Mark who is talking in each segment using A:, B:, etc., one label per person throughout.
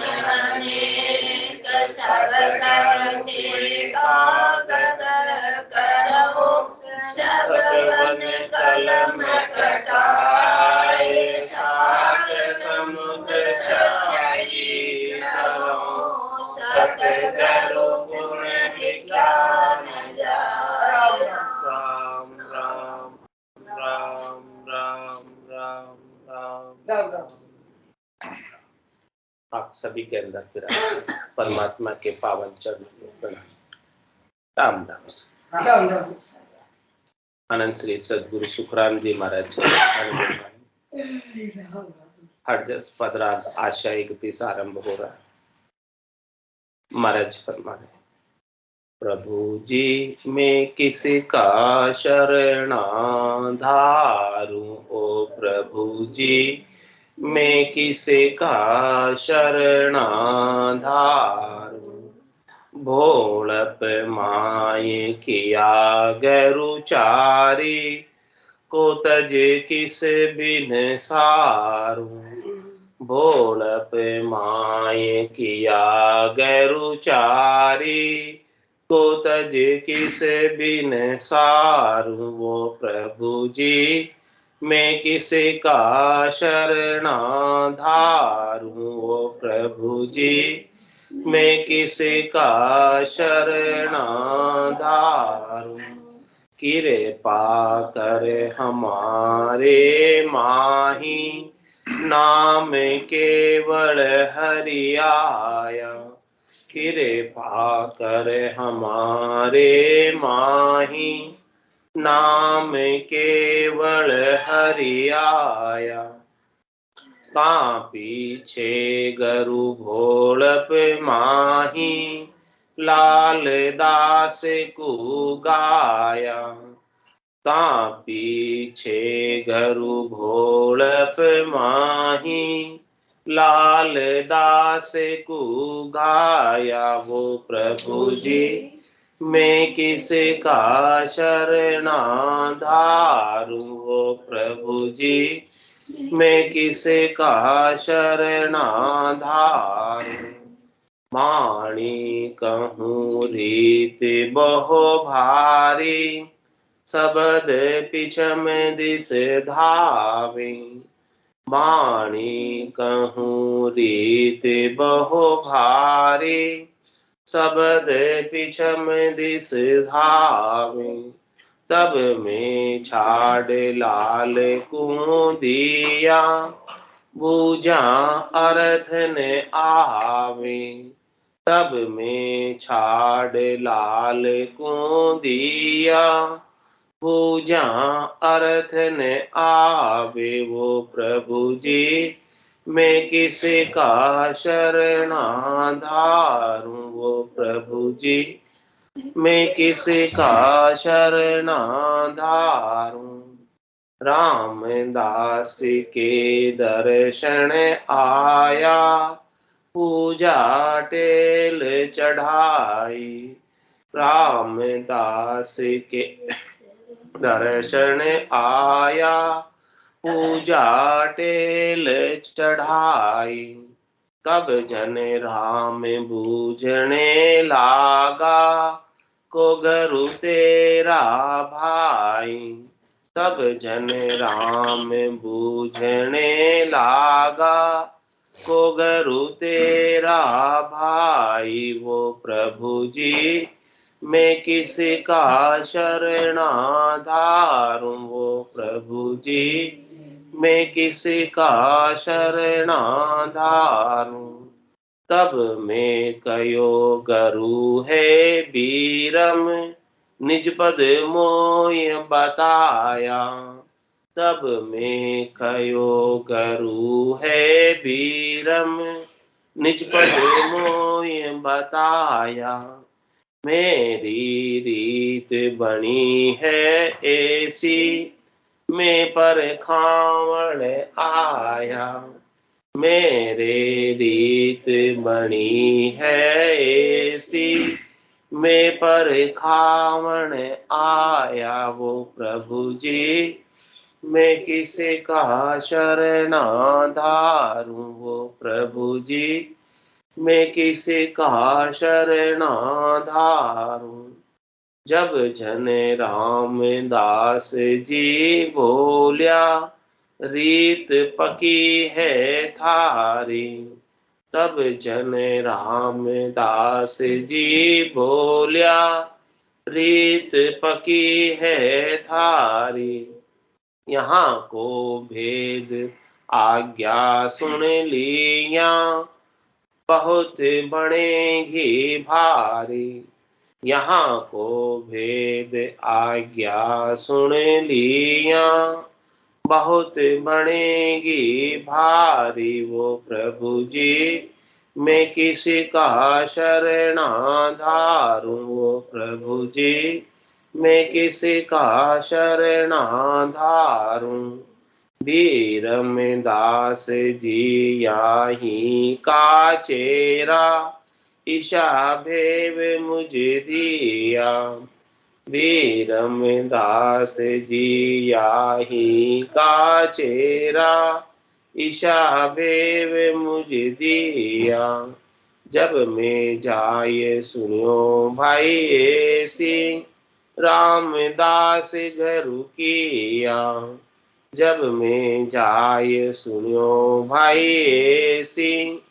A: अनेक सब करके कागज करो, सब वन कलम कटाए, सात समुद्र शाही करो, सत करो गुण विज्ञान जाए। राम राम राम राम राम राम राम। आप सभी के अंदर फिर परमात्मा के पावन चरणों में प्रणाम। राम राम। राम राम। अनंत श्री सदगुरु सुखराम जी महाराज हर जस पदरात आशा इकतीस आरंभ हो रहा है। महाराज फरमा रहे, प्रभु जी मैं किसका शरणाधारू, ओ प्रभु जी मैं किसका शरणाधारू, भोलप माये किया गरुचारी, को तजे किस बिन सारू, भोलप माये किया गरुचारी, को तजे किस बिन सारू, वो प्रभु जी मैं किसका शरणाधारू, वो प्रभु जी मैं किसका शरणाधारू, कृपा कर हमारे माही, नाम केवल हरि आया, कृपा कर हमारे माही, नाम केवल हरि आया, का पीछे गरु भोलप माही, लाल दास को गाया, ता पीछे गरु भोलप माही, लाल दास को गाया, वो प्रभु जी मैं किसका शरणाधारू, वो प्रभु जी मैं किसका शरणाधारू, माणी कहूँ रीत बहु भारी, सबद पिछम दिस धावे, माणी कहूँ रीत बहु भारी, सबद पिछम दिस धावे, तब में छाड़ लाल को दिया, बूझा अर्थ ने आवे, तब में छाड़ लाल को दिया, पूजा अर्थ ने आवे, वो प्रभु जी मैं किसका शरणाधारू, वो प्रभु जी मैं किसका शरणाधारू, रामदास के दर्शन आया, पूजा टेल चढ़ाई, रामदास के दर्शन आया, पूजा टेल चढ़ाई, तब जन राम बूझने लागा, को गरु तेरा भाई, तब जन राम बूझने लागा, को गरु तेरा भाई, वो प्रभु जी मैं किसका शरणाधारू, वो प्रभु जी मैं किसका शरणाधारू, तब मैं कयो गरु है बीरम, निज पद मोय बताया, तब मैं कयो गरु है बीरम, निज पद मोय बताया, मेरी रीत बनी है ऐसी, मैं पर खावण आया, मेरे रीत बनी है ऐसी, मैं पर खावण आया, वो प्रभु जी मैं किसका शरणाधारू, वो प्रभु जी मैं किसी का शरणाधारूं। जब जन रामदास जी बोलिया, रीत पकी है थारी। तब जन रामदास जी बोलिया, रीत पकी है थारी। यहाँ को भेद आज्ञा सुन लिया, बहुत बनेगी भारी। यहाँ को भेद आज्ञा सुन लिया, बहुत बनेगी भारी। वो प्रभु जी मैं किसी का शरणाधारूं। वो प्रभु जी मैं किसी का शरणाधारूं। धीरम दास जी याही का चेरा, ईशा भेव मुझे दिया। धीरम दास जी याही का चेरा, ईशा भेव मुझे दिया। जब मैं जाए सुनियो भाई ऐसी, रामदास घरु किया। जब मैं जाए सुनियो भाई ऐसी,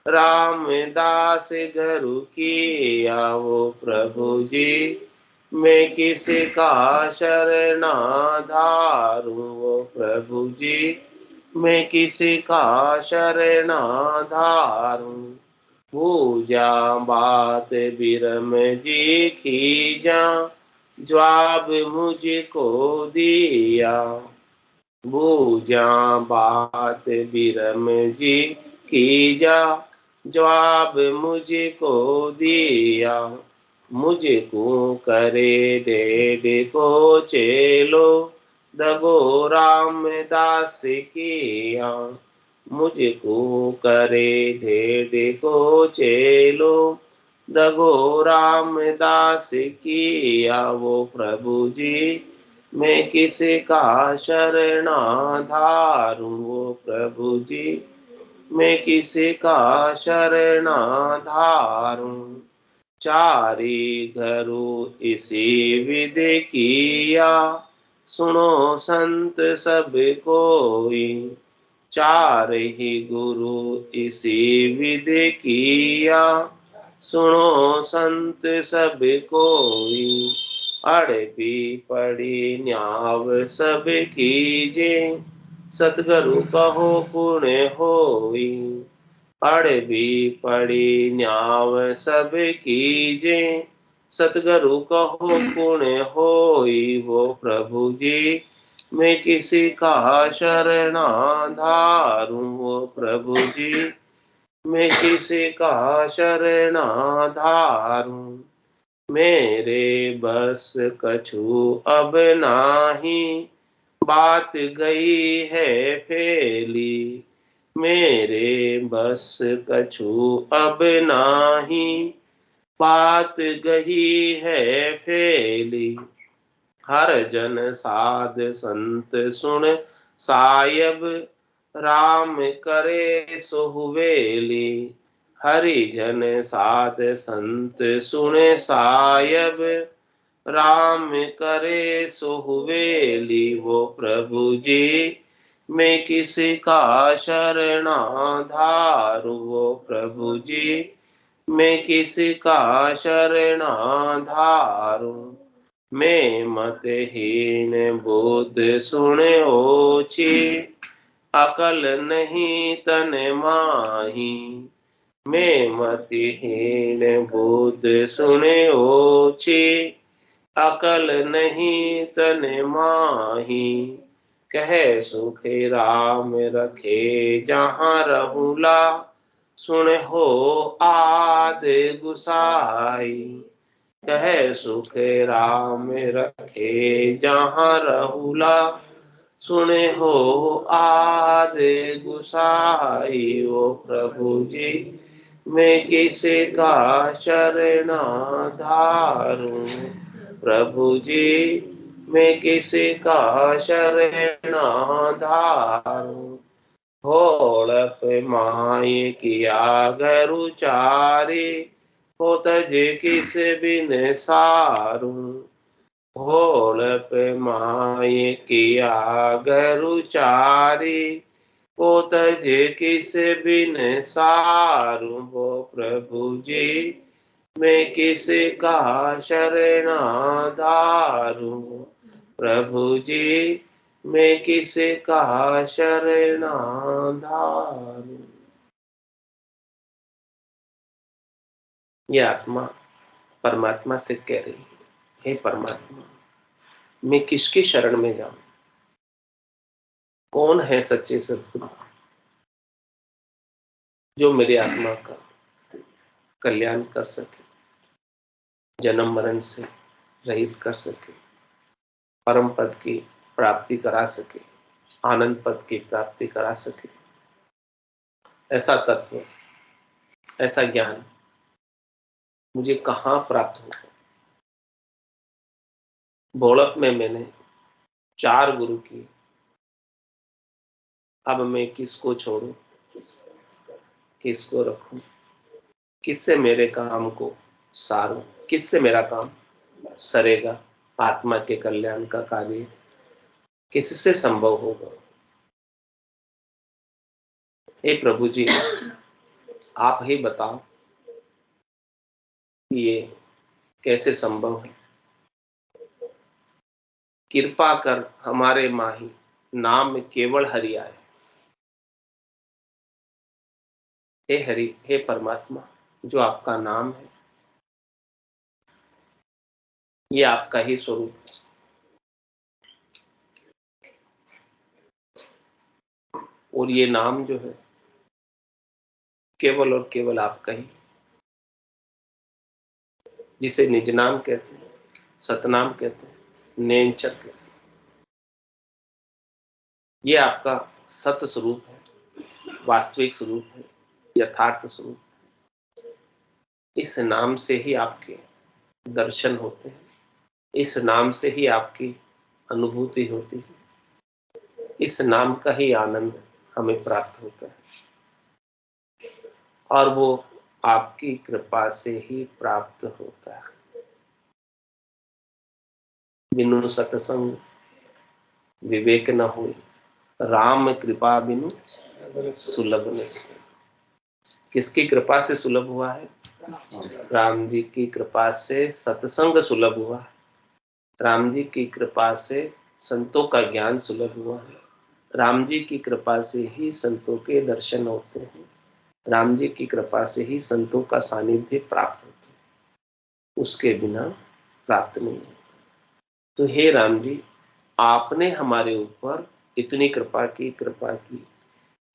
A: रामदास घरु किया। वो प्रभु जी मैं किसी का शरणाधारूं। वो प्रभु जी मैं किसी का शरणाधारूं। पूजा बात बिरम जी खीजा, जवाब मुझको दिया। बूझा बात बिरम जी की जा, जवाब मुझको दिया। मुझको करे डेढ़ को चेलो, दगो रामदास किया। मुझको करे डेढ़ को चेलो, दगो रामदास किया। वो प्रभु जी मैं किसी का शरणाधारूं। वो प्रभु जी मैं किसी का शरणाधारूं। चारी घरु इसी विधि किया, सुनो संत सब कोई। चार ही गुरु इसी विधि किया, सुनो संत सब कोई। अड़बी पड़ी न्याव सब कीजे, सतगुरु कहो पुण्य होई। अड़बी पड़ी न्याव सब कीजे, सतगुरु कहो पुण्य होई। वो प्रभु जी मैं किसी का शरणाधारूं। वो प्रभु जी मैं किसी का शरणाधारूं। मेरे बस कछु अब नाही, बात गई है फैली। मेरे बस कछु अब नाही, बात गई है फैली। हर जन साध संत सुन सायब, राम करे सोहुवेली। हरि जन साध संत सुने सायब, राम करे सोहुवेली। वो प्रभु जी मैं किसी का शरणाधारूं। वो प्रभु जी मैं किसी का शरणाधारूं। मैं मतहीन बुद्ध सुने ओछी, अकल नहीं तन माही। मैं मतिहीन बुद्ध सुने ओछी, अकल नहीं तन माही। कह सुख राम रखे जहाँ रहुला, सुन हो आद गुसाई। कह सुख राम रखे जहाँ रहुला, सुने हो आद गुसाई। ओ प्रभु जी मैं किसी का शरणाधारूं। प्रभु जी मैं किसी का शरणाधारूं। भोला भोलप माय किया घर उचारे, हो तजे किस बिन सारू। भोलप माय किया घर उचारे, हो तजे किस बिन सारू। वो प्रभु जी मैं किसका शरणाधारू। प्रभु जी मैं किसका शरणाधारू। ये आत्मा परमात्मा से कह रही है, हे परमात्मा मैं किसकी शरण में जाऊं? कौन है सच्चे सद्गुरु जो मेरी आत्मा का कल्याण कर सके, जन्म मरण से रहित कर सके, परम पद की प्राप्ति करा सके, आनंद पद की प्राप्ति करा सके। ऐसा तत्व, ऐसा ज्ञान मुझे कहां प्राप्त होगा? भोलक में मैंने 4 गुरु किए, अब मैं किसको छोड़ूं, किसको रखूं, किससे मेरे काम को सारूं, किससे मेरा काम सरेगा? आत्मा के कल्याण का कार्य किससे संभव होगा? हे प्रभु जी आप ही बताओ कि ये कैसे संभव है। कृपा कर हमारे माही नाम में केवल हरि आए। हे हरि, हे परमात्मा, जो आपका नाम है ये आपका ही स्वरूप है, और ये नाम जो है केवल और केवल आपका ही, जिसे निज नाम कहते हैं, सतनाम कहते हैं, नैनचक कहते हैं। ये आपका सत्य स्वरूप है, वास्तविक स्वरूप है, यथार्थ स्वरूप। इस नाम से ही आपके दर्शन होते हैं, इस नाम से ही आपकी अनुभूति होती है, इस नाम का ही आनंद हमें प्राप्त होता है, और वो आपकी कृपा से ही प्राप्त होता है। बिनु सत्संग विवेक न हुई, राम कृपा बिनु सुलभ न सोई। किसकी कृपा से सुलभ हुआ है? राम जी की कृपा से सत्संग सुलभ हुआ है, राम जी की कृपा से संतों का ज्ञान सुलभ हुआ है, राम जी की कृपा से ही संतों के दर्शन होते हैं, राम जी की कृपा से ही संतों का सानिध्य प्राप्त होता है, उसके बिना प्राप्त नहीं है। तो हे राम जी आपने हमारे ऊपर इतनी कृपा की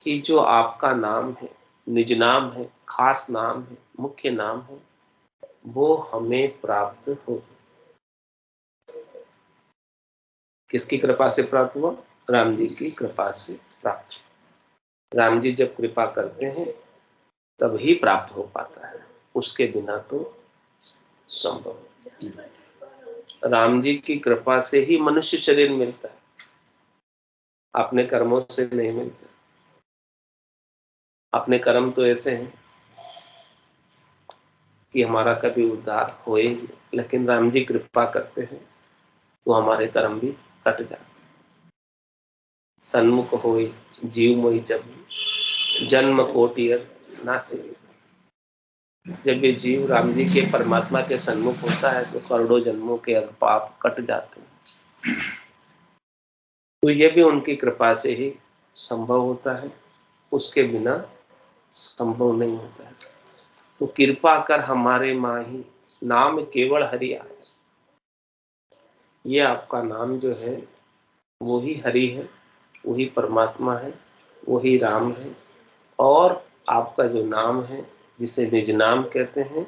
A: कि जो आपका नाम है, निज नाम है, खास नाम है, मुख्य नाम है, वो हमें प्राप्त हो। किसकी कृपा से प्राप्त हुआ? राम जी की कृपा से प्राप्त। राम जी जब कृपा करते हैं तब ही प्राप्त हो पाता है, उसके बिना तो संभव। राम जी की कृपा से ही मनुष्य शरीर मिलता है, अपने कर्मों से नहीं मिलता। अपने कर्म तो ऐसे हैं कि हमारा कभी उद्धार होए, लेकिन राम जी कृपा करते हैं तो हमारे कर्म भी कट जाते हैं। सन्मुख होए जीव मोहि जब, जन्म कोटि नासे। जब ये जीव राम जी के परमात्मा के सन्मुख होता है तो करोड़ों जन्मों के अग पाप कट जाते हैं। तो ये भी उनकी कृपा से ही संभव होता है, उसके बिना संभव नहीं होता है। तो कृपा कर हमारे माही नाम केवल हरि आए। ये आपका नाम जो है वही हरि है, वही परमात्मा है, वही राम है, और आपका जो नाम है जिसे निज नाम कहते हैं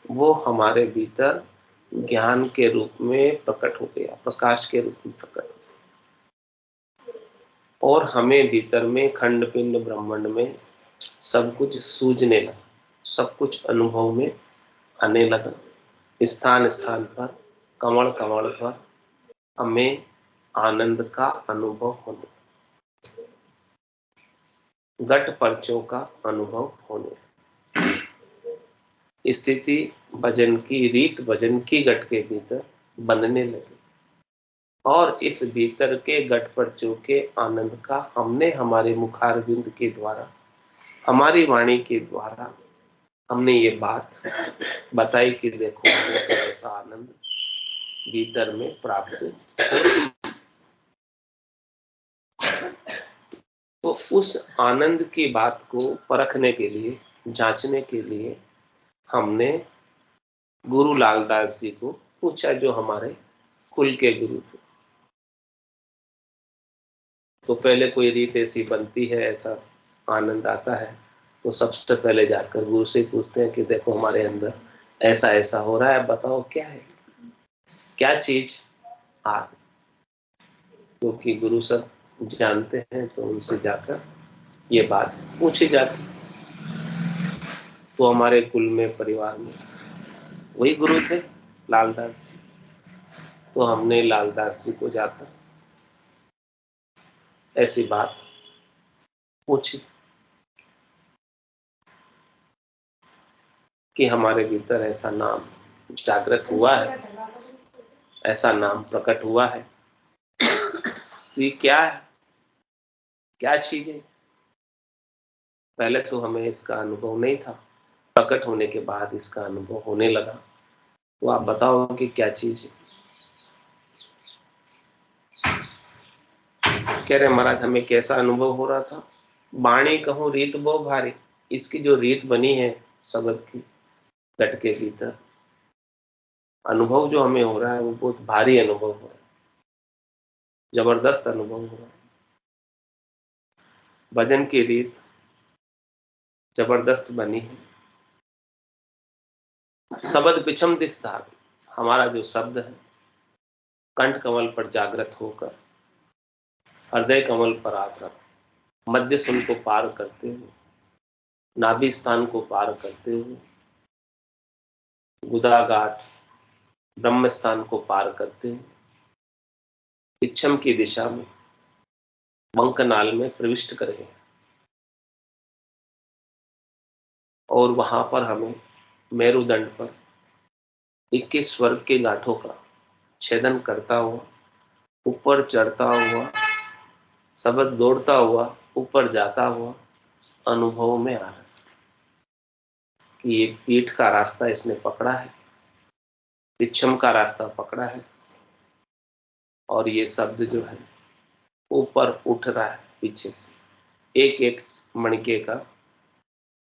A: वो हमारे भीतर ज्ञान के रूप में प्रकट हो गया, प्रकाश के रूप में प्रकट हो गया, और हमें भीतर में खंड पिंड ब्रह्मांड में सब कुछ सूझने लगा, सब कुछ अनुभव में आने लगा। स्थान स्थान पर, कमल कमल पर हमें आनंद का अनुभव होने। घट पर्चों का अनुभव होने, स्थिति भजन की रीत भजन की घट के भीतर बनने लगी, और इस भीतर के घट पर्चों के आनंद का हमने हमारे मुखारविंद के द्वारा, हमारी वाणी के द्वारा हमने ये बात बताई कि देखो हमें तो ऐसा आनंद भीतर में प्राप्त हो। तो उस आनंद की बात को परखने के लिए, जांचने के लिए हमने गुरु लालदास जी को पूछा, जो हमारे कुल के गुरु थे। तो पहले कोई रीत ऐसी बनती है, ऐसा आनंद आता है, तो सबसे पहले जाकर गुरु से पूछते हैं कि देखो हमारे अंदर ऐसा ऐसा हो रहा है, बताओ क्या है, क्या चीज आ। क्योंकि गुरु सब जानते हैं, तो उनसे जाकर ये बात पूछी जाती। तो हमारे कुल में, परिवार में वही गुरु थे, लालदास जी। तो हमने लालदास जी को जाकर ऐसी बात पूछी कि हमारे भीतर ऐसा नाम जागृत हुआ है, ऐसा नाम प्रकट हुआ है, तो ये क्या है, क्या चीज है। पहले तो हमें इसका अनुभव नहीं था, प्रकट होने के बाद इसका अनुभव होने लगा। तो आप बताओ कि क्या चीज है। कह रहे महाराज हमें कैसा अनुभव हो रहा था, बाणी कहूं रीत बहु भारी, इसकी जो रीत बनी है शब्द की घट के भीतर, अनुभव जो हमें हो रहा है वो बहुत भारी अनुभव हो रहा है, जबरदस्त अनुभव हो रहा है। भजन की रीत जबरदस्त बनी है। शब्द पिछम दिस धार, हमारा जो शब्द है कंठ कमल पर जागृत होकर, हृदय कमल पर आकर, मध्य सुन को पार करते हुए, नाभि स्थान को पार करते हुए, गुदाघाट ब्रह्म स्थान को पार करते हुए, पिछम की दिशा में मंकनाल में प्रविष्ट करें, और वहां पर हमें मेरुदंड पर 21 स्वर्ग के गांठों का छेदन करता हुआ, ऊपर चढ़ता हुआ, शब्द दौड़ता हुआ, ऊपर जाता हुआ अनुभव में आ रहा है कि ये पीठ का रास्ता इसने पकड़ा है, पिछम का रास्ता पकड़ा है, और ये शब्द जो है ऊपर उठ रहा है पीछे से, एक एक मणके का,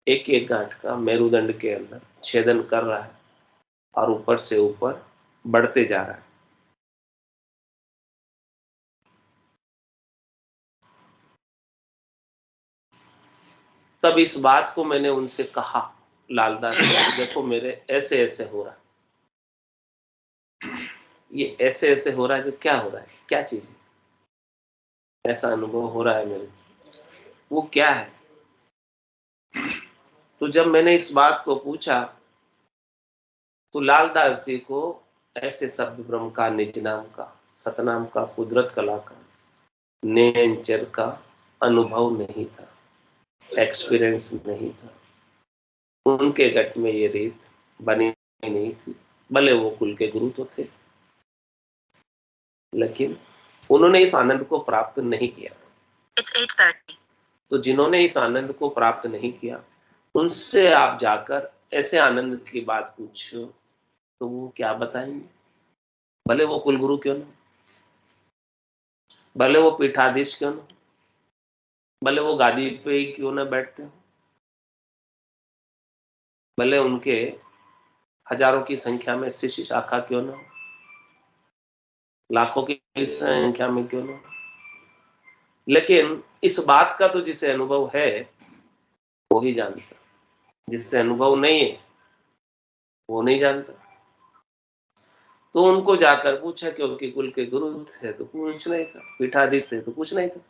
A: एक एक गांठ का मेरुदंड के अंदर छेदन कर रहा है, और ऊपर से ऊपर बढ़ते जा रहा है। तब इस बात को मैंने उनसे कहा, लालदास जी देखो मेरे ऐसे ऐसे हो रहा है, ये ऐसे ऐसे हो रहा है, जो क्या हो रहा है, क्या चीज है, ऐसा अनुभव हो रहा है मेरे, वो क्या है। तो जब मैंने इस बात को पूछा, तो लालदास जी को ऐसे शब्द ब्रह्म का, निज नाम का, सतनाम का, कुदरत कला का, नेचर का अनुभव नहीं था, एक्सपीरियंस नहीं था। उनके घट में ये रीत बनी नहीं थी, भले वो कुल के गुरु तो थे, लेकिन उन्होंने इस आनंद को प्राप्त नहीं किया। It's 8:30. तो जिन्होंने इस आनंद को प्राप्त नहीं किया, उनसे आप जाकर ऐसे आनंद की बात पूछो, तो वो क्या बताएंगे, भले वो कुलगुरु क्यों ना, भले वो पीठाधीश क्यों ना, भले वो गादी पे ही क्यों ना बैठते हो, भले उनके हजारों की संख्या में शिष्य शाखा क्यों ना हो, लाखों की संख्या में क्यों ना हो, लेकिन इस बात का तो जिसे अनुभव है वो ही जानता, जिससे अनुभव नहीं है वो नहीं जानता। तो उनको जाकर पूछा, क्योंकि कुल के गुरु थे तो पूछना ही था, पीठाधीश थे तो पूछना ही था,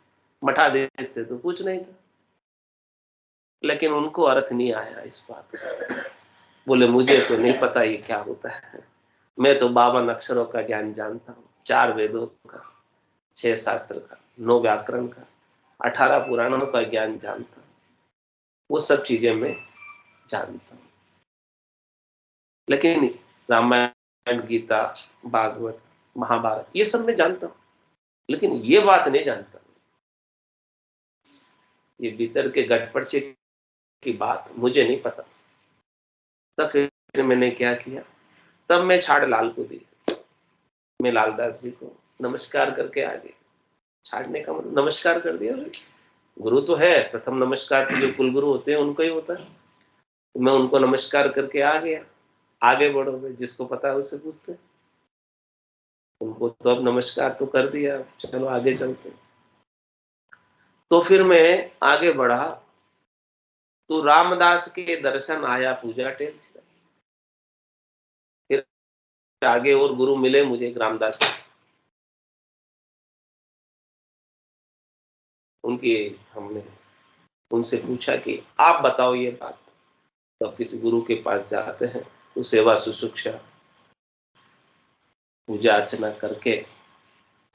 A: मठाधीश थे तो पूछना ही था, लेकिन उनको अर्थ नहीं आया इस बात का। बोले मुझे तो नहीं पता ये क्या होता है, मैं तो 52 अक्षरों का ज्ञान जानता हूँ, 4 वेदों का, 6 शास्त्र का, 9 व्याकरण का, 18 पुराणों का ज्ञान जानता हूँ, वो सब चीजें मैं जानता हूँ, लेकिन रामायण, गीता, भागवत, महाभारत ये सब मैं जानता हूँ, लेकिन ये बात नहीं जानता। ये भीतर के गट पर्चे की बात मुझे नहीं पता। तब फिर मैंने क्या किया, तब मैं छाड़ लाल को दी। मैं लालदास जी को नमस्कार करके आ गया। छाड़ने का मतलब नमस्कार कर दिया। गुरु तो है, प्रथम नमस्कार तो जो कुलगुरु होते हैं उनको ही होता है। तो मैं उनको नमस्कार करके आ गया। आगे बढ़ोगे, जिसको पता है उससे पूछते। उनको तो अब नमस्कार तो कर दिया, चलो आगे चलते। तो फिर मैं आगे बढ़ा तो रामदास के दर्शन आया पूजा टेल। फिर आगे और गुरु मिले मुझे रामदास। उनकी हमने उनसे पूछा कि आप बताओ ये बात। तो किसी गुरु के पास जाते हैं तो सेवा शुश्रूषा पूजा अर्चना करके,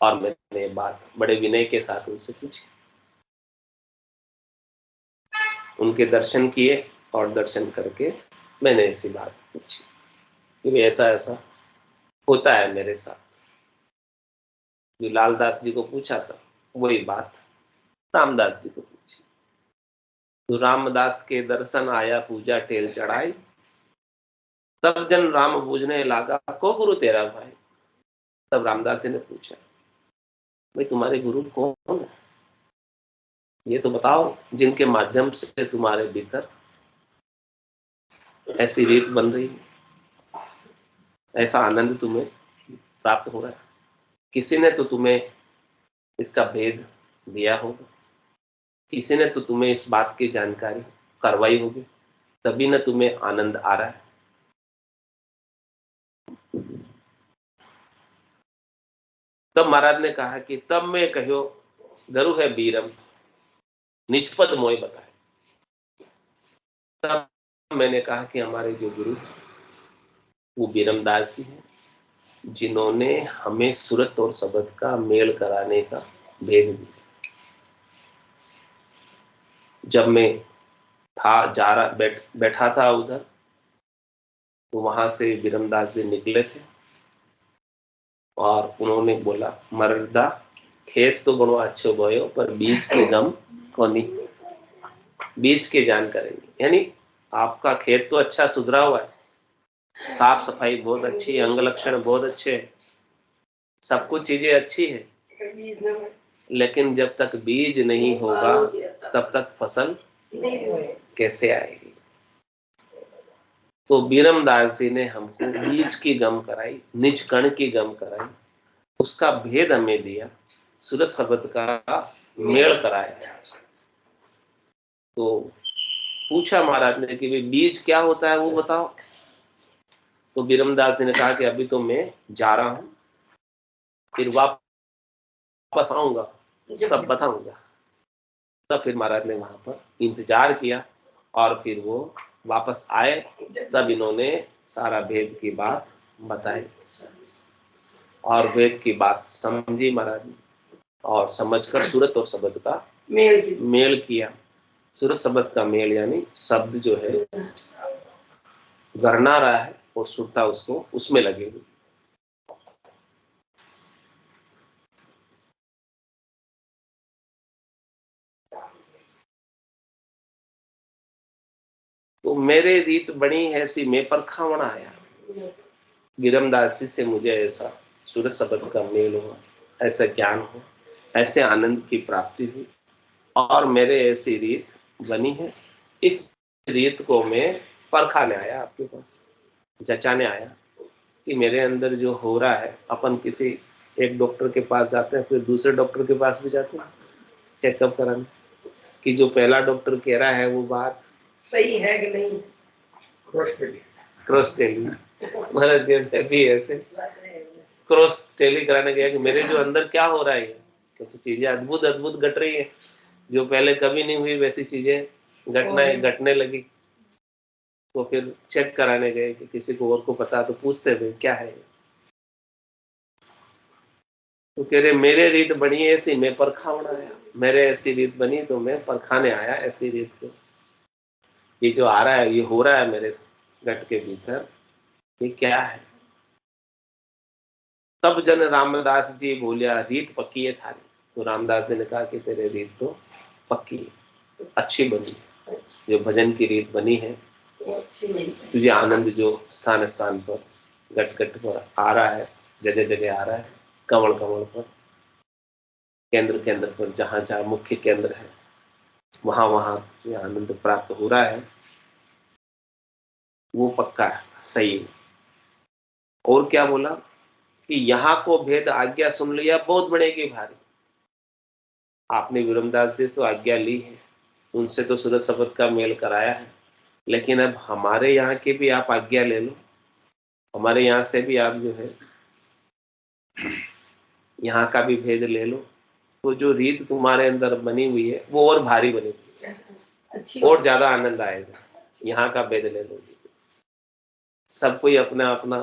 A: और मैंने ये बात बड़े विनय के साथ उनसे पूछी। उनके दर्शन किए और दर्शन करके मैंने ऐसी बात पूछी कि ऐसा ऐसा होता है मेरे साथ। जो लालदास जी को पूछा था वही बात रामदास जी को पूछी। तो रामदास के दर्शन आया पूजा टेल चढ़ाई, तब जन राम बूझने लगा को गुरु तेरा भाई। तब रामदास जी ने पूछा, भाई तुम्हारे गुरु कौन है, ये तो बताओ जिनके माध्यम से तुम्हारे भीतर ऐसी रीत बन रही है, ऐसा आनंद तुम्हें प्राप्त हो रहा है। किसी ने तो तुम्हें इसका भेद दिया होगा, किसी ने तो तुम्हें इस बात की जानकारी करवाई होगी, तभी न तुम्हें आनंद आ रहा है। तब महाराज ने कहा कि तब मैं कहो गुरु है बीरम निष्पद मोय बताए। तब मैंने कहा कि हमारे जो गुरु वो बीरमदास जी हैं, जिन्होंने हमें सूरत और शब्द का मेल कराने का भेद दिया। जब मैं था बैठा था उधर, तो वहां से बीरमदास जी निकले थे और उन्होंने बोला, मर्दा खेत तो बड़ो अच्छो बोयो पर बीज के गम कोनी। बीज के जान करेंगे, यानी आपका खेत तो अच्छा सुधरा हुआ है, साफ सफाई बहुत अच्छी है, अंग लक्षण बहुत अच्छे है, सब कुछ चीजें अच्छी है, लेकिन जब तक बीज नहीं होगा तब तक फसल कैसे आएगी। तो बीरमदास जी ने हमको बीज की गम कराई, निज कण की गम कराई, उसका भेद हमें दिया, सूरत शब्द का मेल कराया। तो पूछा महाराज ने कि बीज क्या होता है वो बताओ। तो बीरमदास जी ने कहा कि अभी तो मैं जा रहा हूं, फिर वापस आऊंगा तब बताऊंगा। तब फिर महाराज ने वहां पर इंतजार किया और फिर वो वापस आए, तब इन्होंने सारा भेद की बात बताई और वेद की बात समझी महाराज ने, और समझकर सूरत और शब्द का मेल किया। सूरत शब्द का मेल यानी शब्द जो है गरना रहा है और सुरता उसको उसमें लगे हुई। तो मेरे रीत बनी ऐसी मैं पर खावना आया। बीरमदास जी से मुझे ऐसा सूरत शब्द का मेल हुआ, ऐसा ज्ञान हो, ऐसे आनंद की प्राप्ति हुई, और मेरे ऐसी रीत बनी है। इस रीत को मैं परखाने आया, आपके पास जचाने आया कि मेरे अंदर जो हो रहा है। अपन किसी एक डॉक्टर के पास जाते हैं, फिर दूसरे डॉक्टर के पास भी जाते हैं चेकअप कराने, कि जो पहला डॉक्टर कह रहा है वो बात सही है कि नहीं। क्रॉस टेली महाराज कहते भी ऐसे क्रॉस टेली कराने गया कि मेरे जो अंदर क्या हो रहा है, क्योंकि चीजें अद्भुत अद्भुत घट रही है, जो पहले कभी नहीं हुई वैसी चीजें घटने लगी। तो फिर चेक कराने गए कि किसी को और को पता तो पूछते थे क्या है। तो कह रहे मेरे रीत बनी ऐसी मैं परखावना आया, मेरे ऐसी रीत बनी तो मैं परखाने आया ऐसी रीत को। ये जो आ रहा है, ये हो रहा है मेरे घट के भीतर, ये क्या है? तब जन रामदास जी बोलिया, रीत पक्की है थारी। तो रामदास जी ने कहा कि तेरे रीत तो पक्की है, अच्छी बनी, जो भजन की रीत बनी है, तुझे आनंद जो स्थान स्थान पर, घट घट पर आ रहा है, जगह जगह आ रहा है, कमल कमल पर, केंद्र केंद्र पर, जहां जहां मुख्य केंद्र है वहां वहां तुझे आनंद प्राप्त हो रहा है, वो पक्का है, सही है। और क्या बोला कि यहाँ को भेद आज्ञा सुन लिया, बहुत बढ़ेगी भारी। आपने विरमदास जी से आज्ञा ली है, उनसे तो सूरत शब्द का मेल कराया है, लेकिन अब हमारे यहाँ की भी आप आज्ञा ले लो, हमारे यहाँ से भी आप जो है यहाँ का भी भेद ले लो, तो जो रीत तुम्हारे अंदर बनी हुई है वो और भारी बनेगी, और ज्यादा आनंद आएगा। यहाँ का भेद ले लो। सब कोई अपना अपना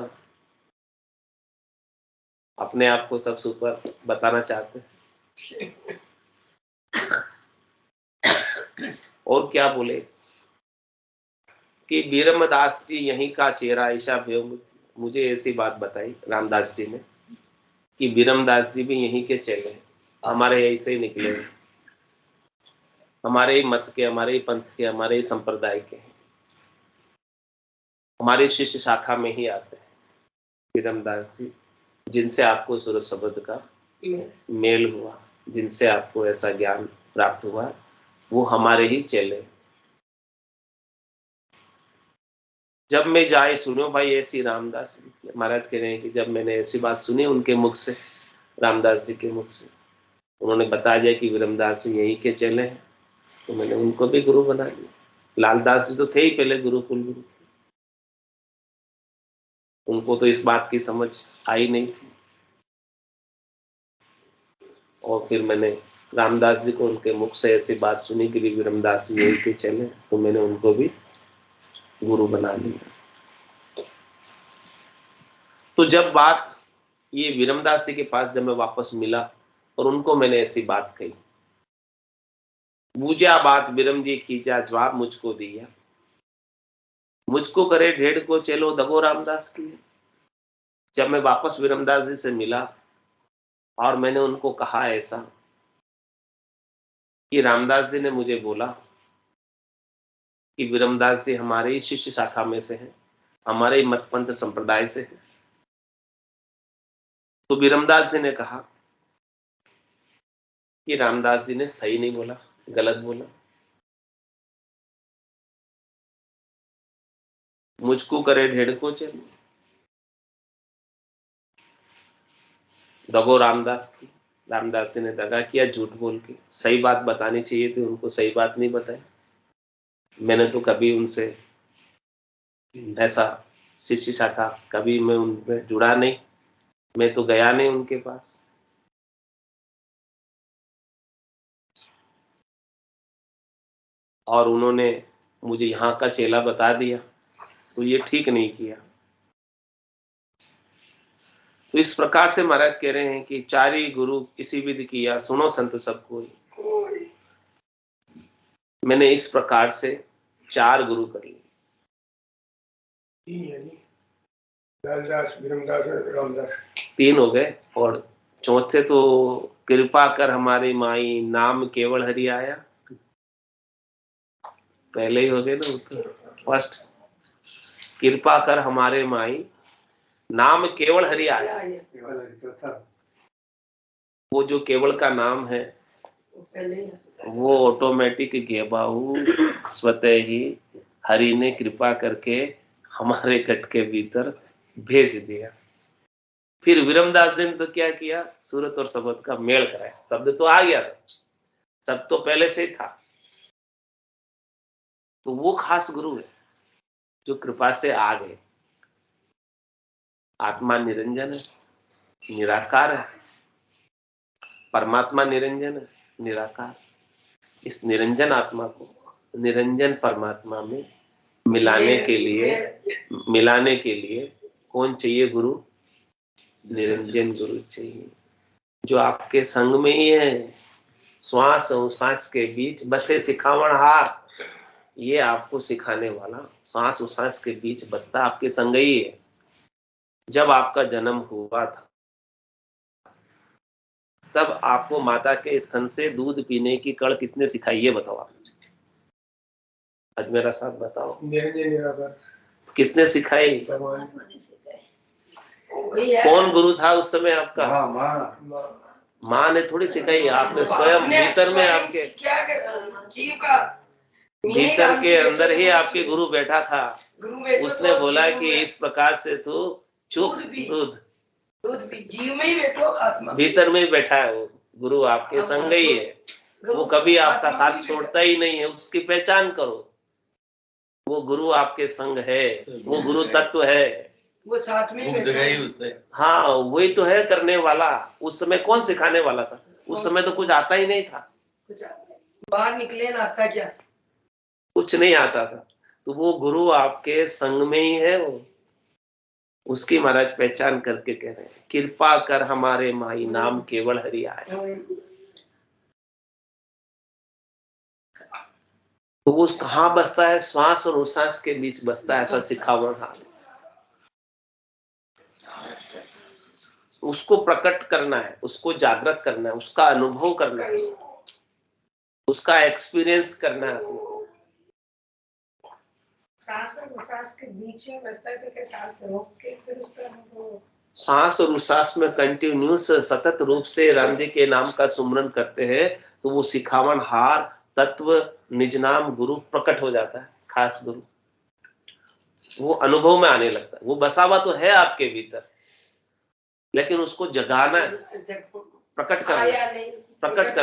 A: अपने आप को सब सुपर बताना चाहते हैं। और क्या बोले कि बीरमदास जी यहीं का चेहरा ऐसा भेद, मुझे ऐसी बात बताई रामदास जी ने कि बीरमदास जी भी यहीं के चेले हैं, हमारे ऐसे ही निकले हैं, हमारे ही मत के, हमारे ही पंथ के, हमारे ही संप्रदाय के हैं, हमारे शिष्य शाखा में ही आते हैं बीरमदास जी, जिनसे आपको सूरत शब्द का मेल हुआ, जिनसे आपको ऐसा ज्ञान प्राप्त हुआ, वो हमारे ही चेले। जब मैं जाए सुनो भाई ऐसी, रामदास महाराज कह रहे हैं कि जब मैंने ऐसी बात सुनी उनके मुख से, रामदास जी के मुख से, उन्होंने बता दिया कि विरमदास जी यहीं के चेले हैं, तो मैंने उनको भी गुरु बना दिया। लालदास जी तो थे ही पहले गुरु, कुल गुरु, उनको तो इस बात की समझ आई नहीं थी, और फिर मैंने रामदास जी को उनके मुख से ऐसी बात सुनी कि विरमदास जी यहीं के चले, तो मैंने उनको भी गुरु बना लिया। तो जब बात ये विरमदास जी के पास जब मैं वापस मिला और उनको मैंने ऐसी बात कही, बूझा बात विरम जी खींचा, जवाब मुझको दिया, मुझको करे ढेड़ को चलो दगो रामदास की। जब मैं वापस विरमदास जी से मिला और मैंने उनको कहा ऐसा कि रामदास जी ने मुझे बोला कि विरमदास जी हमारे ही शिष्य शाखा में से हैं, हमारे ही मत पंथ संप्रदाय से हैं, तो विरमदास जी ने कहा कि रामदास जी ने सही नहीं बोला, गलत बोला, मुझको करे ढेड़ को चलो दगो रामदास की। रामदास जी ने दगा किया, झूठ बोल के, सही बात बतानी चाहिए थी उनको, सही बात नहीं बताई। मैंने तो कभी उनसे ऐसा शिष्य शाखा कभी मैं उनमें जुड़ा नहीं, मैं तो गया नहीं उनके पास। और उन्होंने मुझे यहाँ का चेला बता दिया, तो ये ठीक नहीं किया। तो इस प्रकार से महाराज कह रहे हैं कि चारी गुरु किसी विधि किया, सुनो संत सब कोई। मैंने इस प्रकार से 4 गुरु कर लिए, लालदास, विरमदास, रामदास, 3 हो गए, और चौथे तो कृपा कर हमारी माई, नाम केवल हरि आया, पहले ही हो गए ना। तो फर्स्ट कृपा कर हमारे माई, नाम केवल हरि आया, वो जो केवल का नाम है वो ऑटोमेटिक गेबाहू स्वतः ही हरि ने कृपा करके हमारे कट के भीतर भेज दिया। फिर विरमदास जी ने तो क्या किया, सूरत और शब्द का मेल कराया, शब्द तो आ गया था, सब तो पहले से ही था। तो वो खास गुरु है जो कृपा से आ गए। आत्मा निरंजन है, निराकार है, परमात्मा निरंजन है, निराकार। इस निरंजन आत्मा को निरंजन परमात्मा में मिलाने के लिए कौन चाहिए, गुरु, निरंजन गुरु चाहिए, जो आपके संग में ही है, श्वास और सांस के बीच बसे सिखावन हार, ये आपको सिखाने वाला सांस उसास के बीच बसता आपके संग ही है। जब आपका जन्म हुआ था तब आपको माता के स्तन से दूध पीने की कड़ किसने सिखाई, ये बताओ आप मुझे। आज मेरा साथ बताओ, किसने सिखाई? कौन गुरु था उस समय आपका? माँ ने थोड़ी सिखाई, आपने स्वयं भीतर में आपके भीतर के अंदर ही आपके गुरु बैठा था। उसने बोला कि इस प्रकार से तू चुप दूध जीव में ही बैठो, आत्मा भीतर में ही बैठा है। वो गुरु आपके संग ही है, वो कभी आपका साथ छोड़ता ही नहीं है। उसकी पहचान करो, वो गुरु आपके संग है, वो गुरु तत्व है, वो साथ में जगह ही उसने। हाँ वही तो है करने वाला। उस समय कौन सिखाने वाला था? उस समय तो कुछ आता ही नहीं था, बाहर निकले ना आता क्या, कुछ नहीं आता था। तो वो गुरु आपके संग में ही है। वो उसकी महाराज पहचान करके कह रहे हैं, कृपा कर हमारे माई नाम केवल हरि आए। तो वो कहाँ बसता है? श्वास और उश्वास के बीच बसता है, ऐसा सिखावन हाल। उसको प्रकट करना है, उसको जागृत करना है, उसका अनुभव करना है, उसका एक्सपीरियंस करना है। सांस और उश्वास के बीच में बसता है, तो क्या सांस रोक के फिर उसका अनुभव? सांस और उश्वास में कंटिन्यूस सतत रूप से राम जी के नाम का सुमरन करते हैं तो वो सिखावन हार तत्व निज नाम गुरु प्रकट हो जाता है। खास गुरु वो अनुभव में आने लगता है। वो बसा हुआ तो है आपके भीतर, लेकिन उसको जगाना है, प्रकट करना है, प्रकट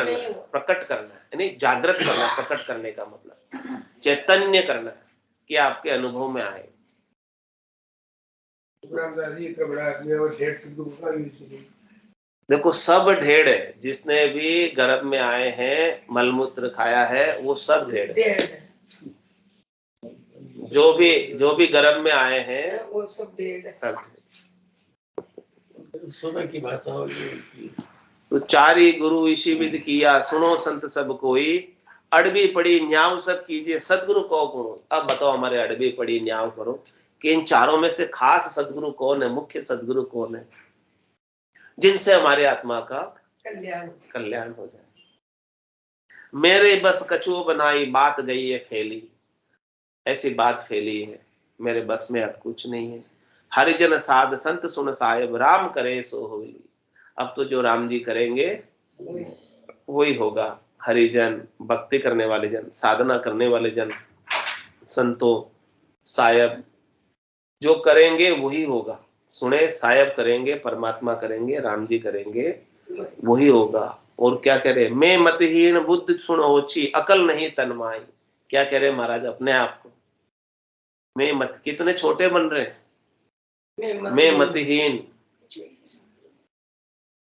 A: करना है, यानी जागृत करना है। प्रकट करने का मतलब चैतन्य करना है कि आपके अनुभव में आए। देखो सब ढेड़ है, जिसने भी गर्भ में आए हैं मलमूत्र खाया है वो सब ढेड़ है। जो भी गर्भ में आए हैं वो सब ढेड़, सब सुबह की भाषा होगी। तो चारी गुरु इसी विध किया, सुनो संत सब कोई, अड़बी पड़ी न्याव सब कीजिए, सदगुरु को करो। अब बताओ हमारे अड़बी पड़ी न्याव करो कि इन चारों में से खास सदगुरु कौन है, मुख्य सदगुरु कौन है, जिनसे हमारे आत्मा का कल्याण हो जाए। मेरे बस कछुओ बनाई बात गई है फैली, ऐसी बात फैली है, मेरे बस में अब कुछ नहीं है। हरिजन साध संत सुन साहेब, राम करे सो होई। अब तो जो राम जी करेंगे वही होगा। हरिजन भक्ति करने वाले जन, साधना करने वाले जन, संतों साहेब जो करेंगे वही होगा। सुने साहेब करेंगे, परमात्मा करेंगे, राम जी करेंगे, वही होगा। और क्या कह रहे? मैं मतहीन बुद्ध सुन ओछी, अकल नहीं तन्माई। क्या कह रहे महाराज अपने आप को? मैं मत, कितने छोटे बन रहे, मैं मतहीन,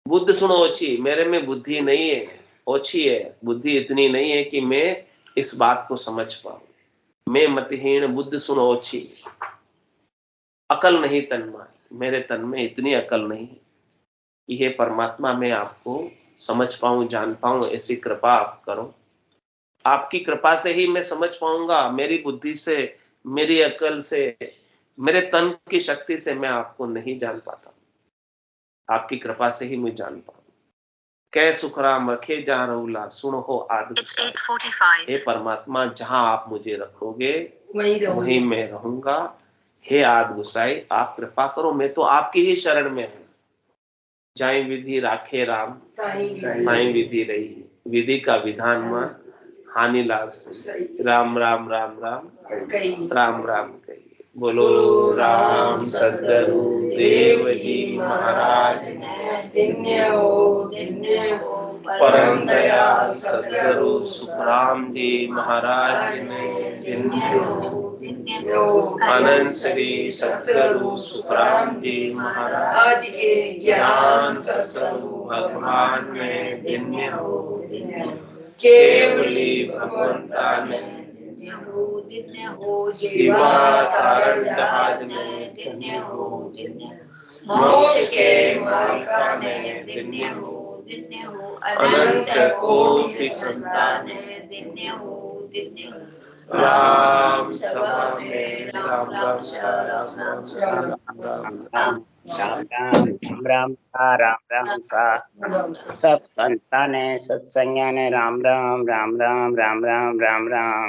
A: बुद्ध सुनो ओछी, मेरे में बुद्धि नहीं है, ओछी है, बुद्धि इतनी नहीं है कि मैं इस बात को समझ पाऊं। मैं मतहीन बुद्ध सुनो ओछी, अकल नहीं तन्माई, मेरे तन में इतनी अकल नहीं कि हे परमात्मा मैं आपको समझ पाऊं, जान पाऊं, ऐसी कृपा आप करो। आपकी कृपा से ही मैं समझ पाऊंगा। मेरी बुद्धि से, मेरी अकल से, मेरे तन की शक्ति से मैं आपको नहीं जान पाता। आपकी कृपा से ही मैं जान पाऊं। कै सुखराम रखे जहां रहूला, सुनो हो आदि। हे परमात्मा जहां आप मुझे रखोगे वहीं मैं रहूंगा। हे आद गुसाई आप कृपा करो, मैं तो आपकी ही शरण में हूं। जाई विधि राखे राम, ताई विधि रही। विधि का विधान मान, हानि लाभ से। राम राम राम राम राम राम कही। बोलो राम सद्गुरु देव जी महाराज, परम दयाल सद्गुरु सुखराम जी महाराज ने, अनंत श्री सद्गुरु सुखराम जी महाराज के ज्ञान सत्संग भगवान में धन्य हो, केवली भगवंता में जीवा तारण जहाज में धन्य हो, मोक्ष के मालिका में धन्य हो, अनंत कोटि संतान में धन्य हो, राम सभा में राम राम सा राम राम सा राम राम
B: राम राम राम राम सा सब संतान है सत्संग ने राम राम राम राम राम राम राम राम।